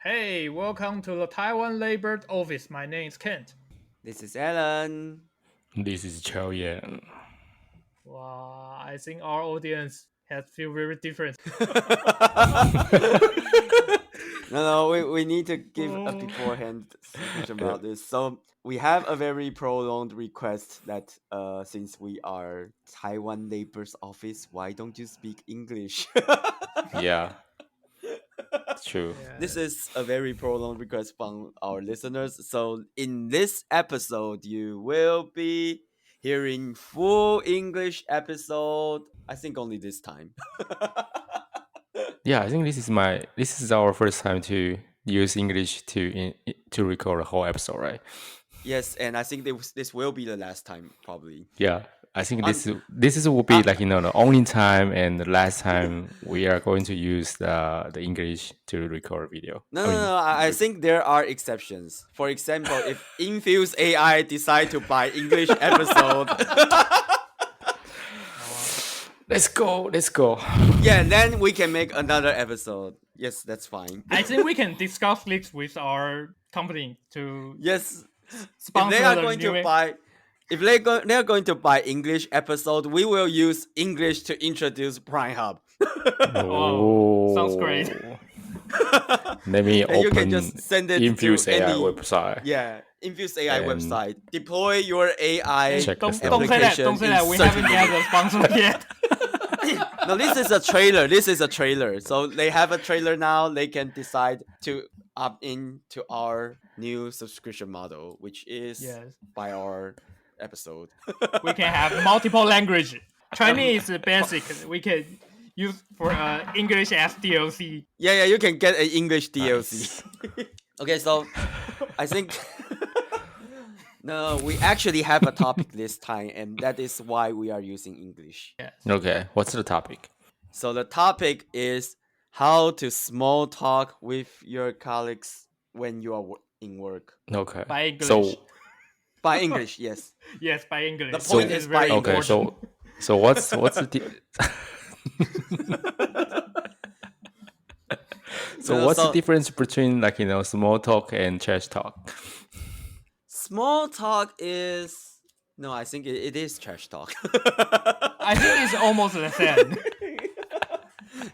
Hey, welcome to the Taiwan Labor Office. My name is Kent. This is Alan. This is Chow Yan. Wow, I think our audience has feel very different. No, we need to give a beforehand speech about this. So we have a very prolonged request that since we are Taiwan Labor's Office, why don't you speak English? Yeah, true. Yeah. This is a very prolonged request from our listeners. So in this episode, you will be hearing full English episode. I think only this time. Yeah, I think this is our first time to use English to record a whole episode, right? Yes, and I think this will be the last time, probably. Yeah, I think this will be the only time and the last time we are going to use the English to record a video. No. I think there are exceptions. For example, if Infuse AI decide to buy English episode, Let's go. yeah, then we can make another episode. Yes, that's fine. I think we can discuss this with our company to Yes, sponsor if they are the going new to buy, if they are going to buy English episode, we will use English to introduce Prime Hub. Oh, sounds great. Let me And you can open just send it Infuse to AI any website. Yeah, Infuse AI And website. Deploy your AI Check Don't this say out. that. Don't say that. We haven't got the sponsor yet. No, this is a trailer. This is a trailer. So they have a trailer now. They can decide to opt in to our new subscription model, which is Yes. by our episode. We can have multiple language. Chinese is basic. We can use for English as DLC. Yeah, you can get an English DLC. Okay, so I think no, we actually have a topic this time, and that is why we are using English. Yes. Okay, what's the topic? So the topic is how to small talk with your colleagues when you are in work. Okay. By English. So By English, yes. Yes, by English. The point This is by very okay, important. so what's the what's the difference between small talk and trash talk? Small talk is no, I think it is trash talk. I think it's almost the same.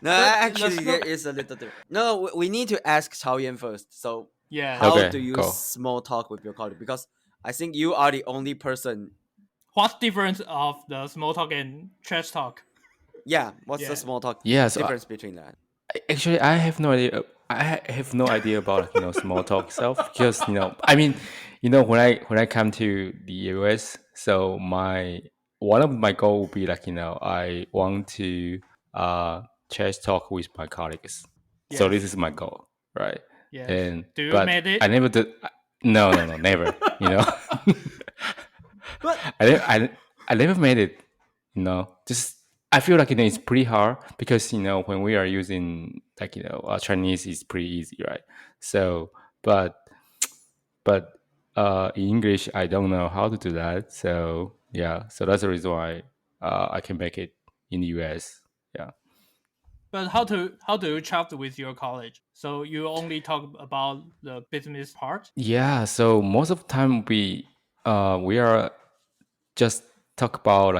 No, actually there is a little difference. No, we need to ask Chao Yan first. So Yeah. how Okay, do you go. small talk with your colleague? Because I think you are the only person. What's difference of the small talk and trash talk? Yeah, what's Yeah. the small talk Yeah, so difference between that? actually, I have no idea. I have no idea about small talk itself because I mean, when I come to the US, so one of my goal would be I want to trash talk with my colleagues. So Yes. this is my goal, right? Yes. And Do you but made it? I never did. No, never. But I never made it. Just I feel like it's pretty hard because when we are using Chinese is pretty easy, right? So but in English I don't know how to do that. So yeah, so that's the reason why I can make it in the US. Yeah. But how do you chat with your college? So you only talk about the business part? Yeah, so most of the time we are just talk about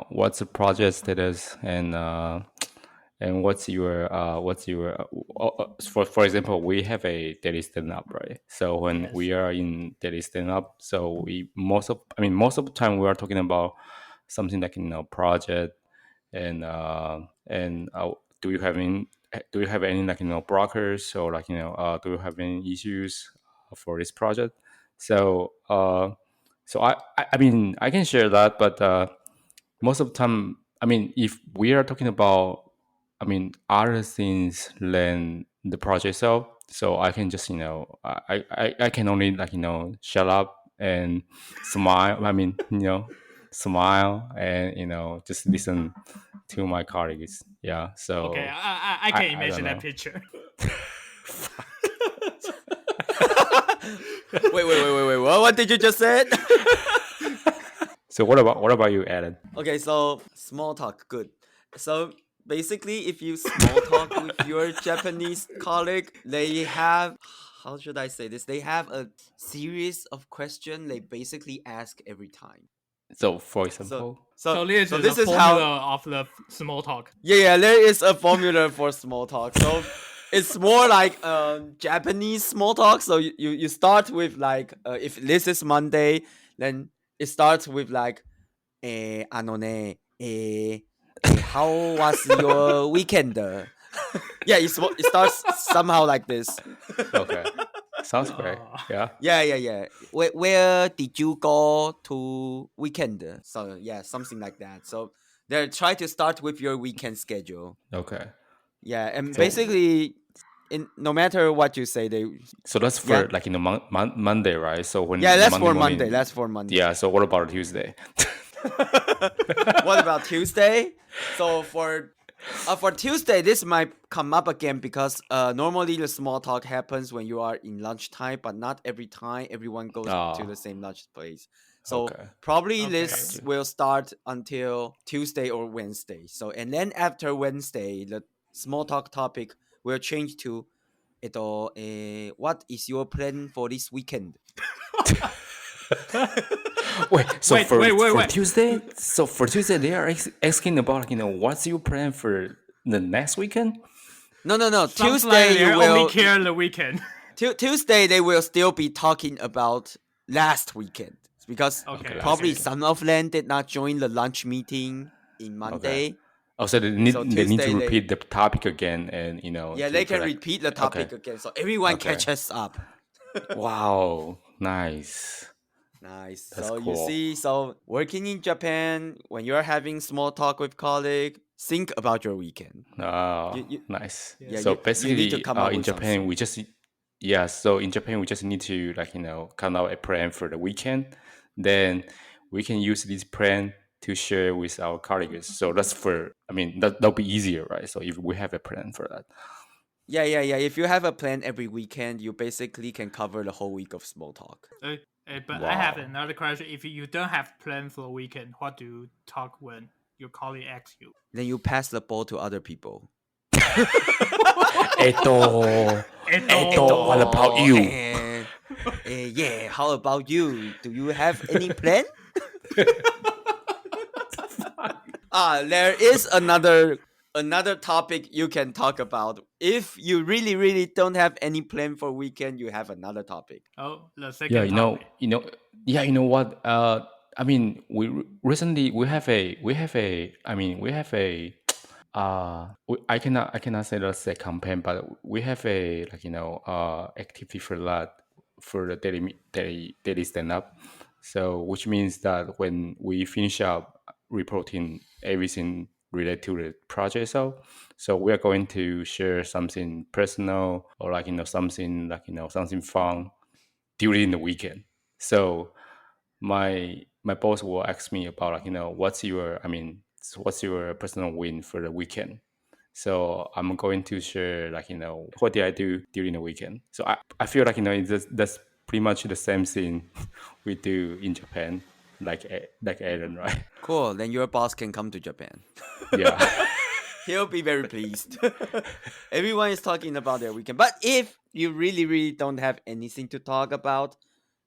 what's the project status and what's your for example, we have a daily stand up, right? So when Yes. we are in daily stand up, so most of the time we are talking about something like project and do you have any brokers or do you have any issues for this project? So so I mean I can share that, but most of the time, I mean, if we are talking about other things than the project itself, so I can just I can only shut up and smile. I mean smile and just listen to my colleagues. Yeah. So Okay, I can I imagine don't that know. picture. wait. What did you just say? So what about you, Alan? Okay, so small talk, good. So basically, if you small talk with your Japanese colleague, they have, how should I say this? They have a series of questions they basically ask every time. So, for example, So this so is this the is formula how. of the small talk. Yeah, there is a formula for small talk. So it's more like Japanese small talk. So you start with like, if this is Monday, then it starts with like, あのね, how was your weekend? Yeah, it starts somehow like this. okay, sounds great. Yeah. Yeah. Where did you go to weekend? So yeah, something like that. So they try to start with your weekend schedule. Okay. Yeah, and So- basically, no matter what you say, they. So that's for like Monday, right? So when Yeah, that's Monday for morning, Monday. That's for Monday. Yeah. So what about Tuesday? What about Tuesday? So for Tuesday, this might come up again because normally the small talk happens when you are in lunchtime, but not every time everyone goes to the same lunch place. So Okay. probably Okay. this will start until Tuesday or Wednesday. So and then after Wednesday, the small talk topic will change to, what is your plan for this weekend? For Tuesday, so for Tuesday they are asking about what's your plan for the next weekend? No. Sounds Tuesday like they you only will. care the weekend. Tuesday they will still be talking about last weekend because Okay. probably okay. some of them did not join the lunch meeting in Monday. Oh, so they need Tuesday to repeat the topic again, and Yeah, they can repeat the topic again, so everyone catches up. Wow, nice. Nice. That's so cool. you see, so working in Japan, when you're having small talk with colleague, think about your weekend. Nice. Yeah, So you need basically, to come up in with Japan, something. we just So in Japan, we just need to come out a plan for the weekend. Then we can use this plan to share with our colleagues. So that's that'll be easier, right? So if we have a plan for that. Yeah. If you have a plan every weekend, you basically can cover the whole week of small talk. But I have another question. If you don't have plan for a weekend, what do you talk when your colleague asks you? Then you pass the ball to other people. Eto, what about you? Yeah, how about you? Do you have any plan? There is another topic you can talk about. If you really don't have any plan for weekend, you have another topic. Oh, the second topic. You know what? We recently we have a I cannot say that's a campaign, but we have a activity for that for the daily stand up. So which means that when we finish up reporting everything related to the project, so we are going to share something personal or something fun during the weekend. So my boss will ask me about what's your personal win for the weekend. So I'm going to share what did I do during the weekend. So I feel that's pretty much the same thing we do in Japan, like Aaron, right? Cool. Then your boss can come to Japan. Yeah. He'll be very pleased. Everyone is talking about their weekend. But if you really don't have anything to talk about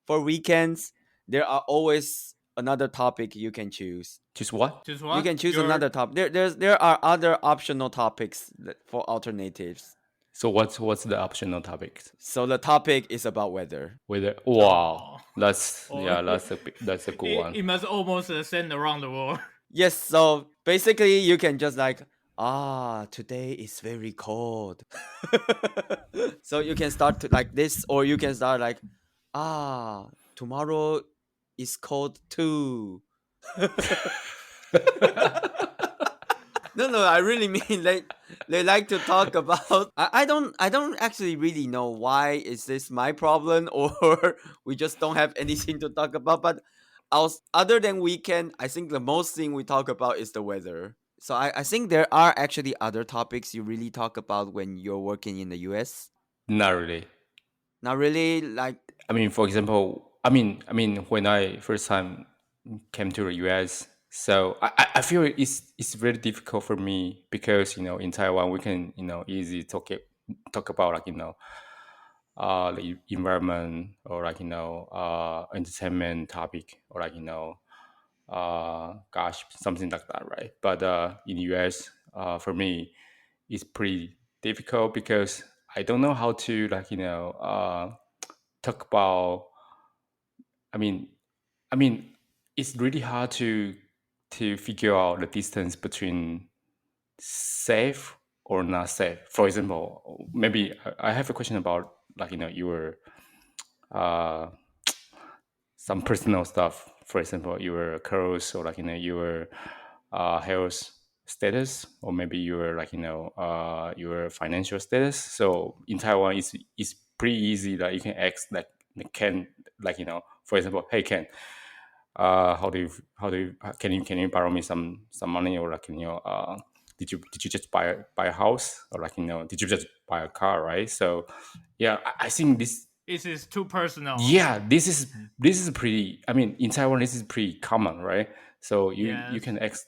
for weekends, there are always another topic you can choose. Just what? Just what? You can choose another topic. There are other optional topics for alternatives. So what's the optional topics? So the topic is about weather. Wow, that's a good one. It must almost send around the world. Yes, so basically you can just today is very cold. So you can start like this, or you can start like, tomorrow is cold too. No, I really mean they like to talk about. I don't actually really know why is this my problem or we just don't have anything to talk about. But other than weekend, I think the most thing we talk about is the weather. So I think there are actually other topics you really talk about when you're working in the US. Not really. Not really, like. For example, when I first time came to the US, So I feel it's very difficult for me because in Taiwan we can easily talk about like the environment or like entertainment topic or like gosh, something like that, right? But in US, for me, it's pretty difficult because I don't know how to like talk about. I mean, I mean, it's really hard to figure out the distance between safe or not safe. For example, maybe I have a question about like your uh some personal stuff. For example, your clothes or like your health status, or maybe your like your financial status. So in Taiwan, it's pretty easy that you can ask like can like for example, hey Ken, can you borrow me some money, or like did you just buy a house, or like did you just buy a car, right? So yeah, I think This is too personal. yeah, this is pretty. I mean, in Taiwan, this is pretty common, right? So you Yes. can ask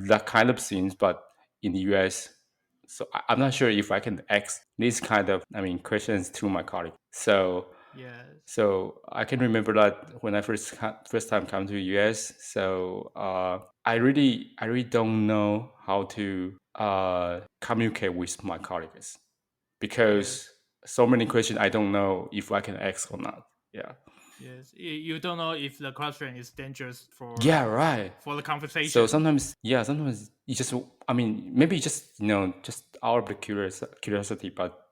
that kind of things, but in the US, so I'm not sure if I can ask these kind of questions to my colleague. So Yes. I can remember that when I first time come to US. So I really don't know how to communicate with my colleagues because so many questions I don't know if I can ask or not. Yeah. Yes. You don't know if the question is dangerous for Yeah, right. for the conversation. So sometimes you just, maybe just just out of the curiosity, but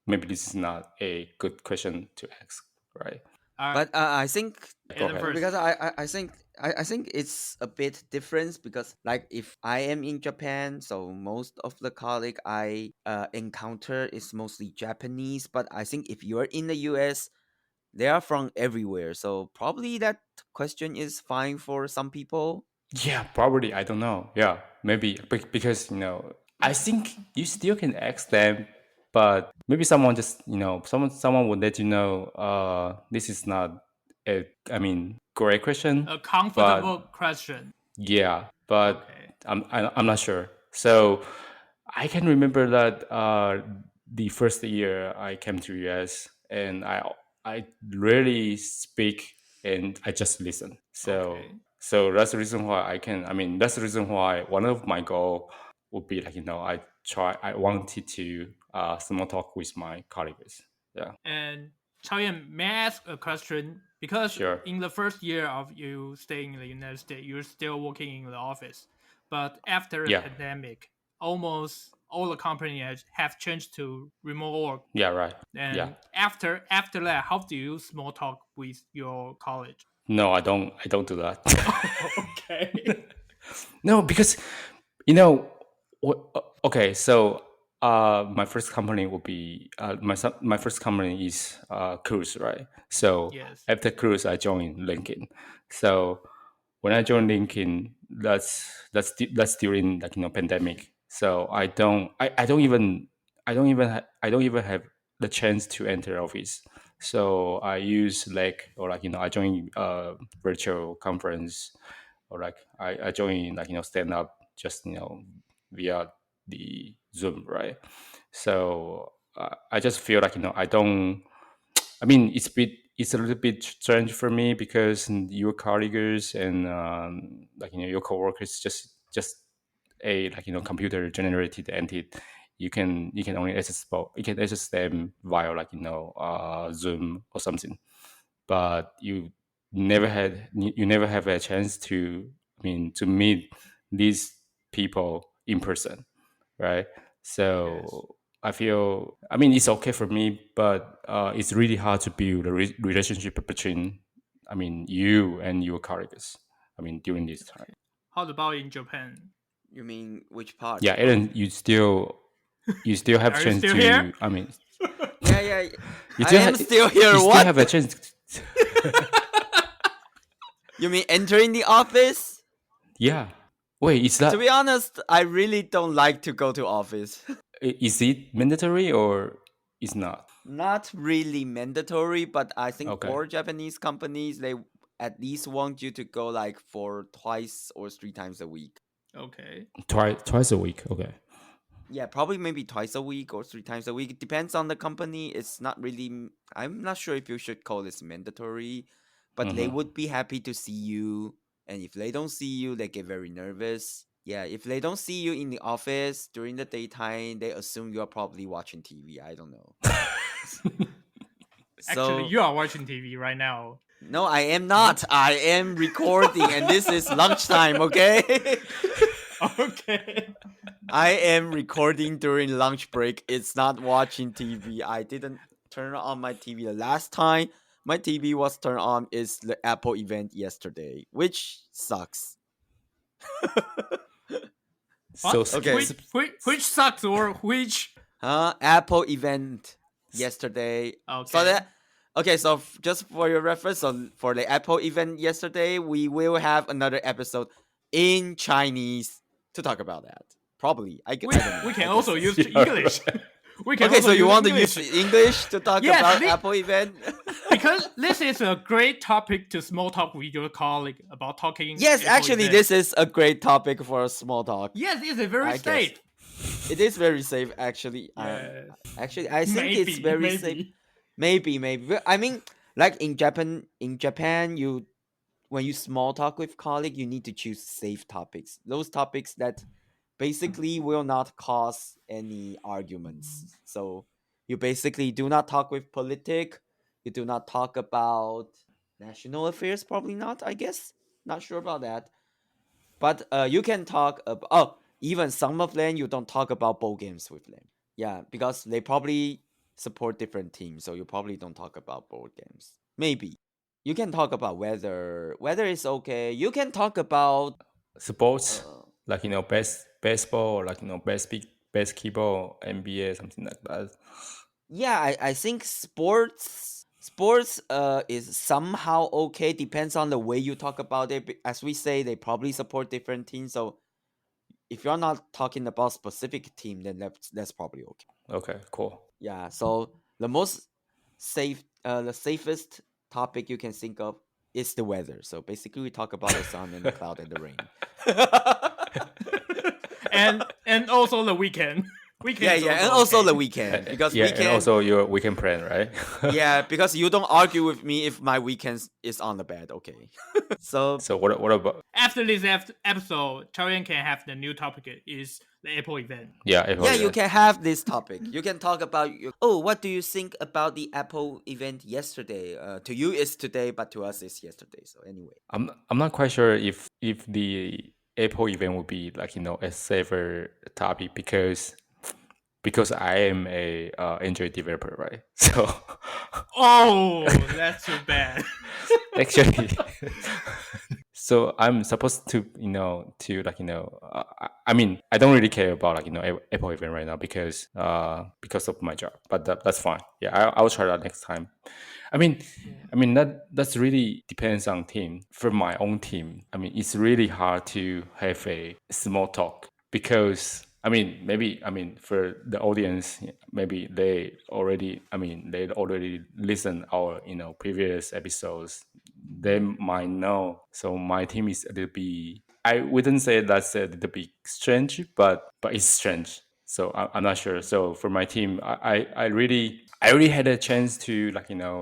maybe this is not a good question to ask, right? But I think Go ahead. because I think it's a bit different because like if I am in Japan, so most of the colleague I encounter is mostly Japanese. But I think if you're in the US, they are from everywhere. So probably that question is fine for some people. Yeah, probably. I don't know. Yeah, maybe because I think you still can ask them, but maybe someone just someone would let you know. This is not a great question, a comfortable question. yeah, but Okay. I'm not sure. So I can remember that the first year I came to US, and I rarely speak and I just listen. Okay. So that's the reason why that's the reason why one of my goal would be like I wanted to small talk with my colleagues. Yeah. And Chaoyan, may I ask a question? Because Sure. in the first year of you staying in the United States, you're still working in the office. But after the Yeah. pandemic, almost all the companies have changed to remote work. Yeah, right. And Yeah. after that, how do you small talk with your college? No, I don't do that. Okay. No, because you know okay, so my first company will be my first company is Cruise, right? So Yes. after Cruise I joined LinkedIn. So when I joined LinkedIn, that's during like pandemic. So I don't even have the chance to enter office. So I use like, or like I join virtual conference, or like I join like stand up just via the Zoom, right? So I just feel like I don't. I mean, it's a little bit strange for me because your colleagues and like your coworkers just a like computer generated entity. You can only access them via like Zoom or something, but you never have a chance to to meet these people in person, right? So I feel, it's okay for me, but it's really hard to build a relationship between, you and your colleagues. During this time. How about in Japan? You mean which part? Yeah, Aaron, you still have Are you chance still to. here? Yeah, You I still am still here. You still What? have a chance. You mean entering the office? Yeah. Wait, To be honest, I really don't like to go to office. is it mandatory or is not? Not really mandatory, but I think Okay. for Japanese companies, they at least want you to go like for twice or 3 times a week. Okay. Twice a week. Okay. Yeah, probably maybe twice a week or 3 times a week. It depends on the company. It's not really. I'm not sure if you should call this mandatory, but they would be happy to see you. And if they don't see you, they get very nervous. Yeah, if they don't see you in the office during the daytime, they assume you're probably watching TV. I don't know. Actually, you are watching TV right now. No, I am not. I am recording, and this is lunchtime, okay? Okay. I am recording during lunch break. It's not watching TV. I didn't turn on my TV. The last time my TV was turned on is the Apple event yesterday, which sucks. So Okay. Which sucks or which? Apple event yesterday. Okay. So just for your reference, for the Apple event yesterday, we will have another episode in Chinese to talk about that. Probably. I don't know. We can also use English. We can Okay, also so you use want English. to use English to talk Yes, about Apple event? Because this is a great topic to small talk with your colleague about talking. Yes, Apple actually, event. this is a great topic for a small talk. Yes, it's a very I safe. It is very safe, actually. Yes. Actually, I think it's very maybe. safe. Maybe. I mean, like in Japan, you when you small talk with colleague, you need to choose safe topics. Those topics that basically will not cause any arguments. So you basically do not talk with politic. You do not talk about national affairs. Probably not. I guess not sure about that. But you can talk about even some of them you don't talk about bowl games with them. Yeah, because they probably support different teams, so you probably don't talk about board games. Maybe you can talk about weather. Weather is okay. You can talk about sports, like baseball, or like basketball, NBA, something like that. Yeah, I think sports is somehow okay. Depends on the way you talk about it. As we say, they probably support different teams. So if you're not talking about specific team, then that's probably okay. Okay, cool. Yeah. So the safest topic you can think of is the weather. So basically, we talk about the sun and the cloud and the rain. and also the weekend. And also the weekend, because and also your weekend plan, right? Yeah, because you don't argue with me if my weekend is on the bed, okay? So what about after this episode, Chaoyan can have the new topic is the Apple event. Apple you can have this topic. You can talk about what do you think about the Apple event yesterday? To you it's today, but to us it's yesterday. So anyway, I'm not quite sure if the Apple event would be like a safer topic because I am a Android developer, right? So oh, that's too bad. Actually, so I'm supposed to I mean, I don't really care about Apple event right now because of my job, but that's fine. Yeah, I will try that next time. I mean that's really depends on team. For my own team, I mean, it's really hard to have a small talk because maybe for the audience, maybe they already listen our previous episodes. They might know. So my team is a little bit. I wouldn't say that's a little bit strange, but it's strange. So I'm not sure. So for my team, I really had a chance to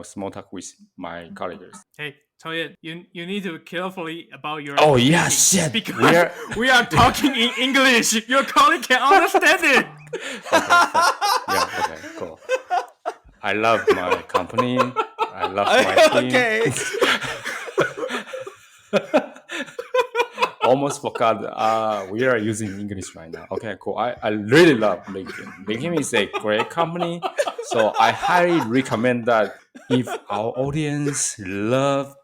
small talk with my colleagues. Hey, Chaoyan, you need to carefully about your. Oh yeah, shit. Because we are talking in English. Your colleague can understand it. Okay, cool. I love my company. I love my team. Okay. Almost forgot. We are using English right now. Okay, cool. I really love LinkedIn. LinkedIn is a great company, so I highly recommend that. If our audience love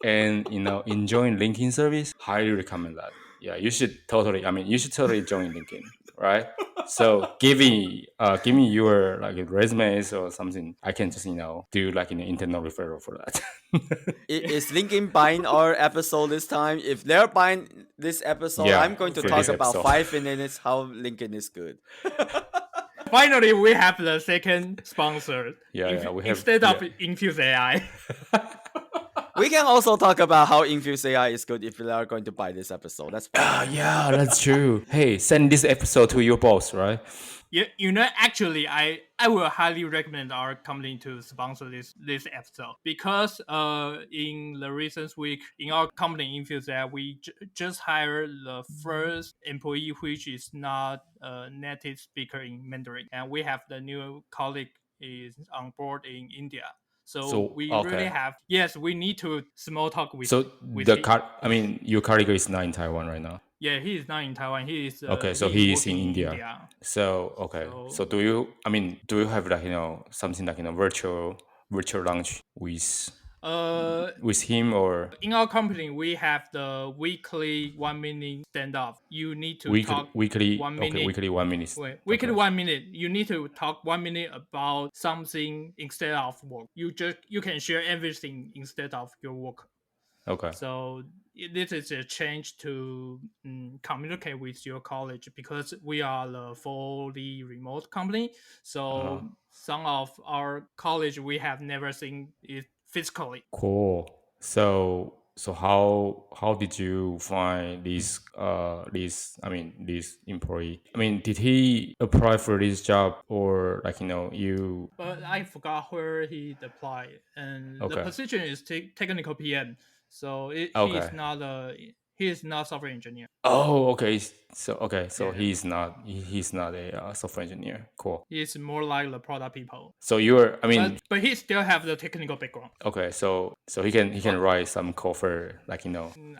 and enjoying LinkedIn service, highly recommend that. Yeah, you should totally join LinkedIn, right? So give me your resumes or something. I can just do an internal referral for that. Is LinkedIn buying our episode this time? If they're buying this episode, I'm going to talk about 5 minutes how LinkedIn is good. Finally, we have the second sponsor. We have instead of Infuse AI. We can also talk about how Infuse AI is good if you are going to buy this episode. That's fine. Yeah, that's true. Hey, send this episode to your boss, right? Yeah, actually, I will highly recommend our company to sponsor this episode because in the recent week in our company Infuse that we just hired the first employee which is not a native speaker in Mandarin, and we have the new colleague is on board in India. So we really have we need to small talk with. So with your colleague is not in Taiwan right now. Yeah, he is not in Taiwan. He is So he is in working India. So So do you have like something like virtual lunch with him or in our company we have the weekly 1 minute stand up. You need to talk weekly 1 minute. Okay, weekly 1 minute. Weekly 1 minute. You need to talk 1 minute about something instead of work. You can share everything instead of your work. Okay. So this is a change to communicate with your college because we are the fully remote company. So some of our college we have never seen it physically. Cool. So how did you find this employee? Did he apply for this job or you? But I forgot where he applied, and the Okay. position is technical PM. So he is not software engineer. Oh, okay. So Yeah. he's not a software engineer. Cool. He's more like the product people. So you're but he still have the technical background. Okay, so he can write some code for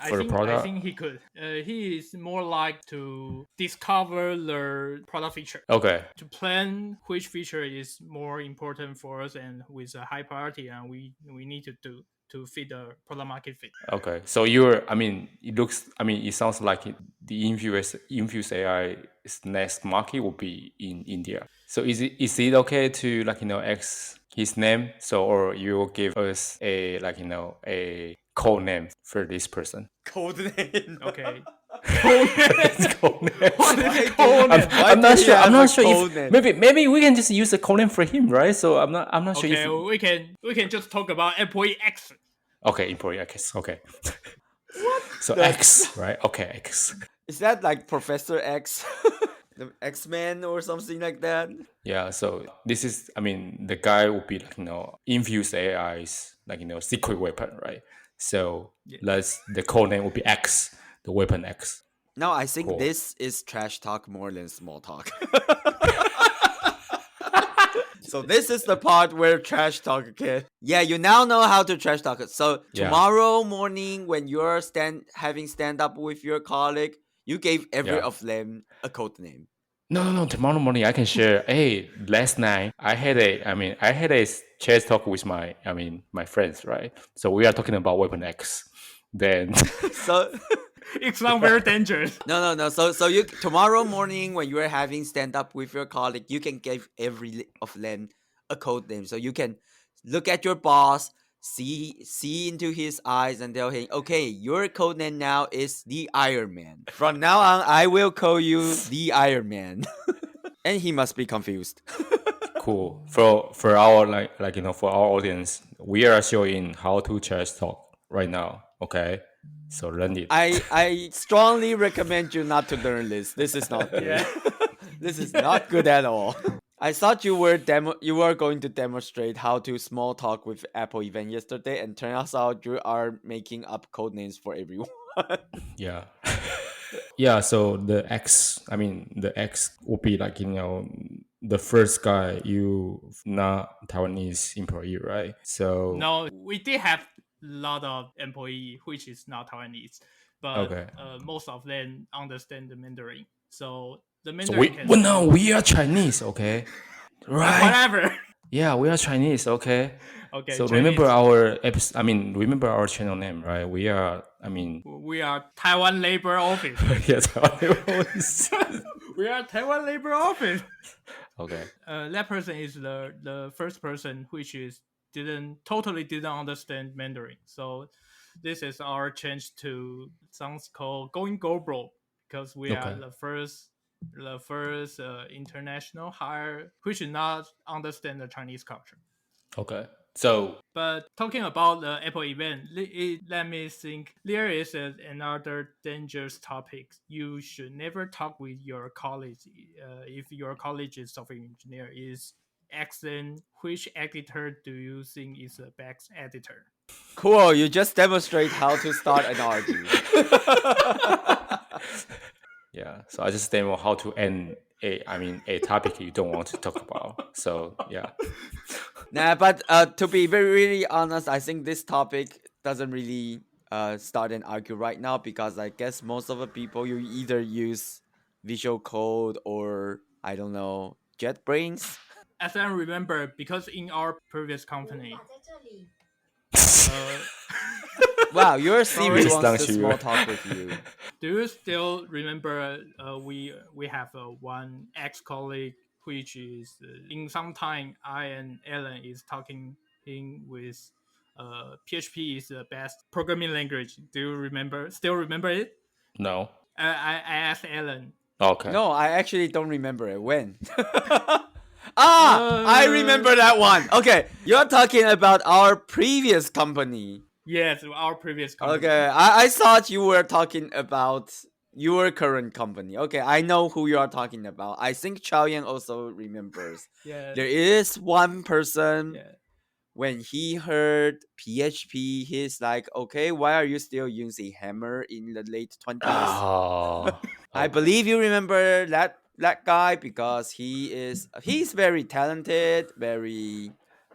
for the product. I think he could. He is more like to discover the product feature. Okay. To plan which feature is more important for us and with a high priority, and we need to do to fit the product market fit. Okay, so it sounds like the Infuse AI's next market will be in India. So is it okay to X his name? So or you will give us a a code name for this person. Code name. Okay. Code name. What is code name? I'm not sure. I'm not sure code if name? maybe we can just use a code name for him, right? So I'm not sure Okay, if we can just talk about employee X. Okay, employee X. Okay. So X, right? Okay, X. Is that like Professor X? The X-Men or something like that? Yeah, so this is, the guy will be Infuse AI's secret weapon, right? So the code name will be X, the weapon X. No, I think Cool. this is trash talk more than small talk. So this is the part where trash talk, okay? Yeah, you now know how to trash talk. So tomorrow morning when you're having stand up with your colleague, you gave every of them a code name. No. Tomorrow morning I can share. Hey, last night I had a chess talk with my friends, right? So we are talking about weapon X. Then So It's not very dangerous. no. So you tomorrow morning when you are having stand up with your colleague, you can give every of them a code name. So you can look at your boss, see into his eyes, and tell him, okay, your code name now is the Iron Man. From now on, I will call you the Iron Man. And he must be confused. cool. For our for our audience, we are showing how to chess talk right now. Okay. So learn it. I strongly recommend you not to learn this. This is not good. This is not good at all. I thought you were going to demonstrate how to small talk with Apple event yesterday, and turns out you are making up code names for everyone. Yeah. Yeah, so the X will be the first guy not Taiwanese employee, right? So No, we did have a lot of employee which is not Taiwanese, but most of them understand the Mandarin. So the Mandarin we are Chinese, okay? Right. Whatever. Yeah, we are Chinese, okay? Okay. So Chinese. remember our channel name, right? We are Taiwan Labor Office. Yeah, Taiwan Labor Office. We are Taiwan Labor Office. Okay. That person is the first person which didn't understand Mandarin. So this is our change to sounds called going global, because we are the first international hire which should not understand the Chinese culture. Okay. So But talking about the Apple event, let me think. There is another dangerous topic. You should never talk with your college. If your college is software engineer, is excellent. Which editor do you think is the best editor? Cool, you just demonstrate how to start an argue. yeah, so I just demo how to end a topic you don't want to talk about. So yeah. Nah, but to be very really honest, I think this topic doesn't really start an argue right now because I guess most of the people you either use Visual Code or I don't know JetBrains. As I remember, because in our previous company, Wow, your Siri Just wants to don't you. small talk with you. do you still remember we have one ex colleague which is in some time I and Alan is talking with PHP is the best programming language. Do you still remember it? No. I asked Alan. Okay. No, I actually don't remember it. When? I remember that one. Okay, you're talking about our previous company. Yes, our previous company. Okay, I thought you were talking about your current company. Okay, I know who you are talking about. I think Chao Yan also remembers. Yeah. There is one person Yeah. when he heard PHP, he's like, okay, why are you still using Hammer in the late 20s? Oh. I believe you remember that guy because he's very talented, very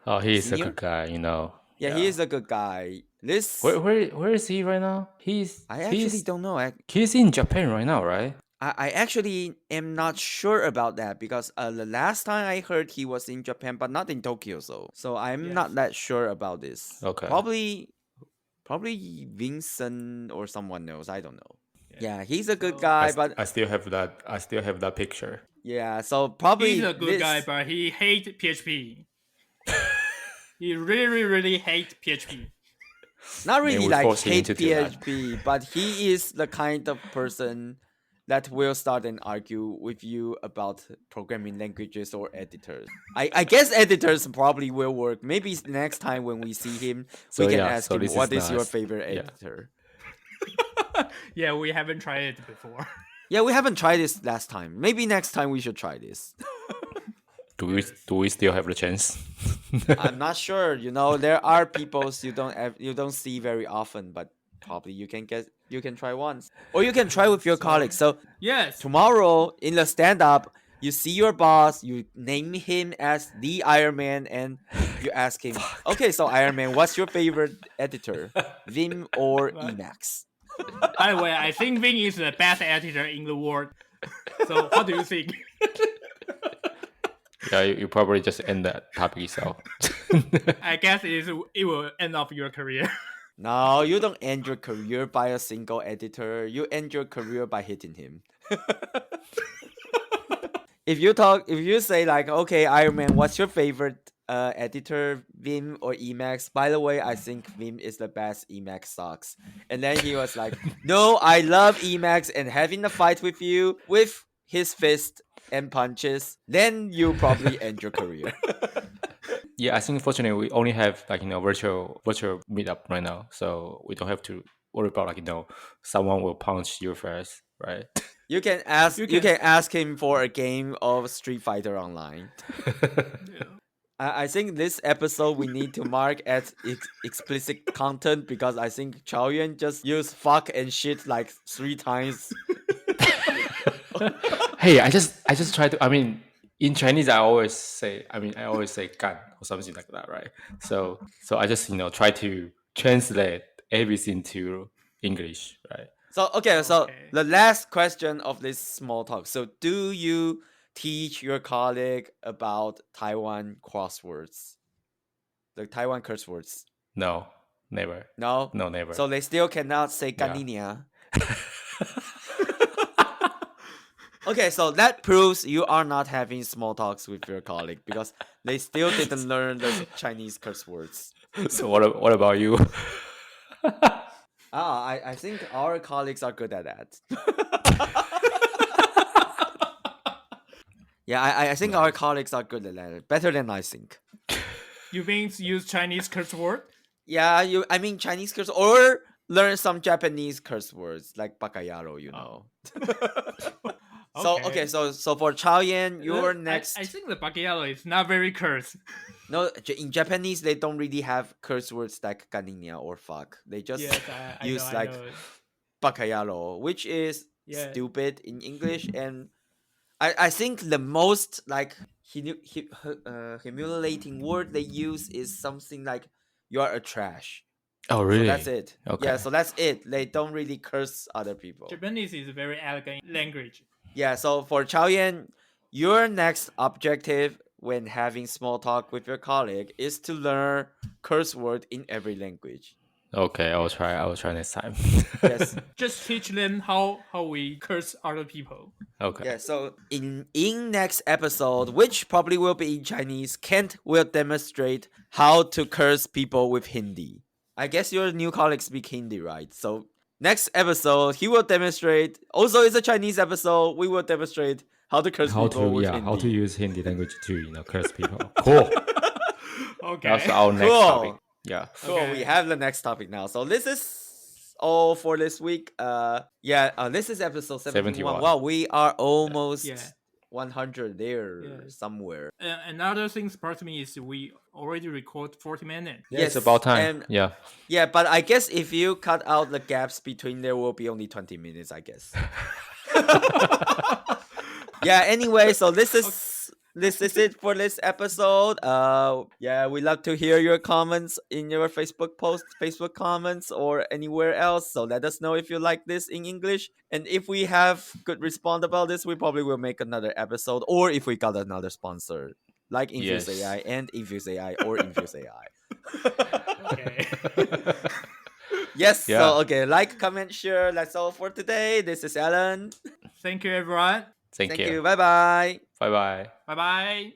Oh, he's a senior. good guy, you know. Yeah, he is a good guy. This Where is he right now? I actually don't know. He's in Japan right now, right? I actually am not sure about that because the last time I heard he was in Japan, but not in Tokyo. So I'm not that sure about this. Okay. Probably Vincent or someone else. I don't know. Yeah, he's a good guy, but I still have that picture. yeah. So probably he's a good guy, but he hates PHP. He really, really hates PHP. Not really we like force him hate to do that. PHP, but he is the kind of person that will start and argue with you about programming languages or editors. I guess editors probably will work. Maybe next time when we see him, we can ask him what is your favorite editor. Yeah, we haven't tried it before. Yeah, we haven't tried this last time. Maybe next time we should try this. Do we still have the chance? I'm not sure. You know, there are people you don't see very often, but probably you can try once, or you can try with your colleagues. So yes, tomorrow in the stand up, you see your boss, you name him as the Iron Man, and you ask him, okay, so Iron Man, what's your favorite editor, Vim or Emacs? By the way, I think Vim is the best editor in the world. So what do you think? Yeah, you probably just end that topic yourself. I guess it will end up your career. No, you don't end your career by a single editor. You end your career by hitting him. If you say like, okay, Iron Man, what's your favorite editor, Vim or Emacs? By the way, I think Vim is the best. Emacs sucks. And then he was like, no, I love Emacs, and having a fight with you with his fist and punches, then you probably end your career. Yeah, I think fortunately we only have virtual meetup right now, so we don't have to worry about someone will punch you first, right? You can ask him for a game of Street Fighter Online. Yeah. I think this episode we need to mark as explicit content because I think Chao Yuan just used fuck and shit like 3 times. Hey, I just try to. I mean, in Chinese, I always say "gan" or something like that, right? So I just try to translate everything to English, right? So the last question of this small talk. So do you teach your colleague about Taiwan crosswords, the Taiwan curse words? No, never. No, never. So they still cannot say "ganinia." Okay, so that proves you are not having small talks with your colleague because they still didn't learn the Chinese curse words. So what about you? I think our colleagues are good at that. Yeah, I think our colleagues are good at that. Better than I think. You mean use Chinese curse word? Yeah, I mean Chinese curse or learn some Japanese curse words like bakayaro, you know. So okay, so for Chaoyan, your next. I think the bakayaro is not very curse. No, in Japanese they don't really have curse words like ganinya or fuck. They just use bakayaro, which is stupid in English, and I think the most like humiliating word they use is something like "you are a trash." Oh, really? So that's it. Okay. Yeah, so that's it. They don't really curse other people. Japanese is a very elegant language. Yeah, so for Chaoyan, your next objective when having small talk with your colleague is to learn curse word in every language. Okay, I will try next time. Yes. Just teach them how we curse other people. Okay. Yeah, so in next episode, which probably will be in Chinese, Kent will demonstrate how to curse people with Hindi. I guess your new colleague speak Hindi, right? So next episode, he will demonstrate. Also, it's a Chinese episode. We will demonstrate how to curse people with Hindi. How to use Hindi language to curse people. Cool. Okay. That's our next topic. Yeah. Cool. Okay. We have the next topic now. So this is all for this week. This is episode 71. Wow, we are almost 100 there somewhere. Another thing surprised me is we already record 40 minutes. Yeah, it's about time. Yeah, but I guess if you cut out the gaps between, there will be only 20 minutes, I guess. Yeah, anyway, so this is it for this episode. We love to hear your comments in your Facebook post, Facebook comments, or anywhere else. So let us know if you like this in English. And if we have good response about this, we probably will make another episode. Or if we got another sponsor, like Infuse AI and Infuse AI or Infuse AI. Okay. Yes. Yeah. So okay, like, comment, share. That's all for today. This is Alan. Thank you, everyone. Thank you. Bye bye. Bye bye. Bye bye.